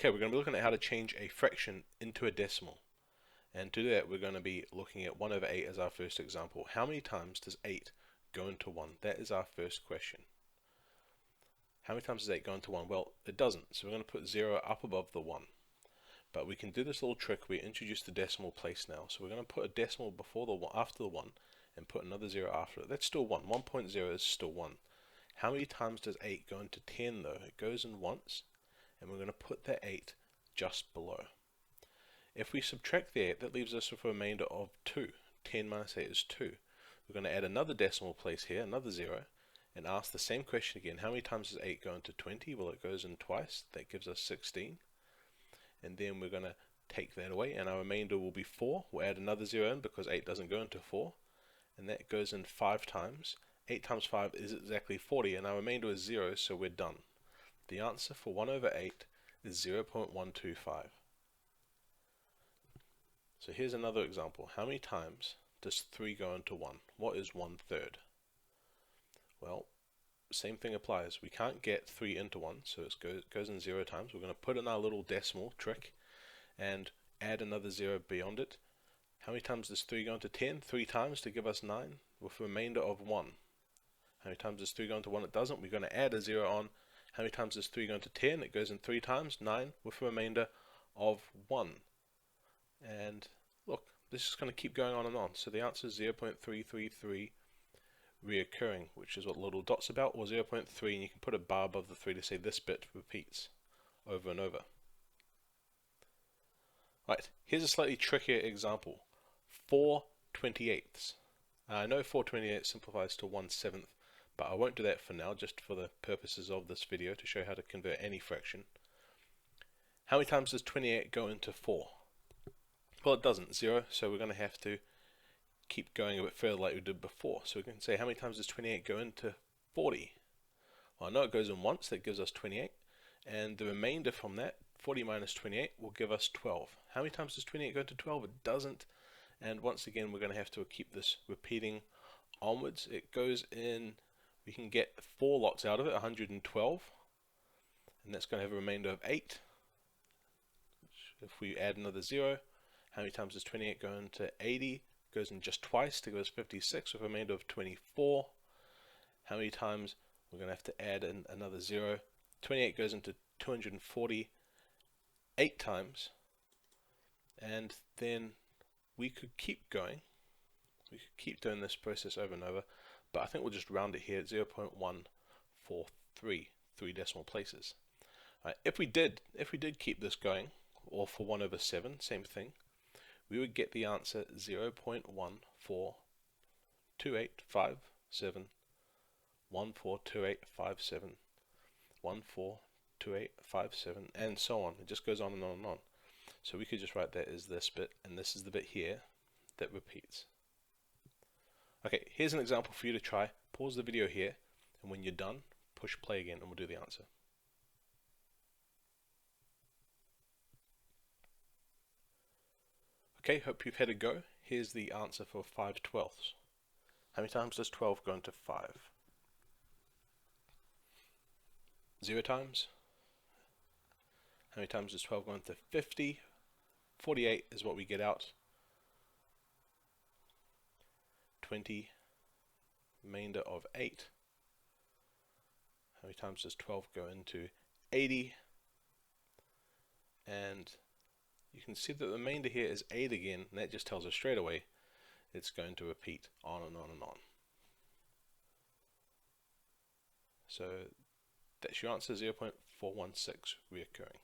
Okay, we're going to be looking at how to change a fraction into a decimal. And to do that, we're going to be looking at 1 over 8 as our first example. How many times does 8 go into 1? That is our first question. How many times does 8 go into 1? Well, it doesn't, so we're going to put 0 up above the 1. But we can do this little trick. We introduce the decimal place now. So we're going to put a decimal before the 1, after the 1, and put another 0 after it. That's still 1. 1.0 is still 1. How many times does 8 go into 10 though? It goes in once, and we're going to put that 8 just below. If we subtract the 8, that leaves us with a remainder of 2. 10 minus 8 is 2. We're going to add another decimal place here, another 0, and ask the same question again. How many times does 8 go into 20? Well, it goes in twice. That gives us 16. And then we're going to take that away, and our remainder will be 4. We'll add another 0 in because 8 doesn't go into 4. And that goes in 5 times. 8 times 5 is exactly 40, and our remainder is 0, so we're done. The answer for 1 over 8 is 0.125. So here's another example. How many times does 3 go into 1? What is 1/3? Well, same thing applies. We can't get 3 into 1, so it goes in 0 times. We're going to put in our little decimal trick and add another 0 beyond it. How many times does 3 go into 10? 3 times to give us 9, with a remainder of 1. How many times does 3 go into 1? It doesn't. We're going to add a 0 on. How many times does 3 go into 10? It goes in 3 times, 9, with a remainder of 1. And look, this is going to keep going on and on. So the answer is 0.333 reoccurring, which is what little dot's about, or 0.3, and you can put a bar above the 3 to say this bit repeats over and over. Right, here's a slightly trickier example. 4/28. I know 4/28 simplifies to 1/7, but I won't do that for now, just for the purposes of this video to show how to convert any fraction. How many times does 28 go into 4? Well, it doesn't, 0, so we're going to have to keep going a bit further like we did before. So we can say, how many times does 28 go into 40? Well, I know it goes in once, that gives us 28, and the remainder from that, 40 minus 28, will give us 12. How many times does 28 go into 12? It doesn't, and once again, we're going to have to keep this repeating onwards. It goes in, we can get 4 lots out of it, 112, and that's going to have a remainder of 8. If we add another 0, how many times does 28 go into 80? Goes in just twice to give us 56 with a remainder of 24. How many times? We're going to have to add in another 0. 28 goes into 240 8 times, and then we could keep going. We could keep doing this process over and over, but I think we'll just round it here at 0.143, 3 decimal places. If we did keep this going, or for 1 over 7, same thing, we would get the answer 0.142857, 142857, 142857, and so on. It just goes on and on and on. So we could just write that as this bit, and this is the bit here that repeats. Okay, here's an example for you to try. Pause the video here, and when you're done, push play again, and we'll do the answer. Okay, hope you've had a go. Here's the answer for 5/12. How many times does 12 go into 5? 0 times. How many times does 12 go into 50? 48 is what we get out. 20, remainder of 8. How many times does 12 go into 80? And you can see that the remainder here is 8 again, and that just tells us straight away it's going to repeat on and on and on. So that's your answer, 0.416 reoccurring.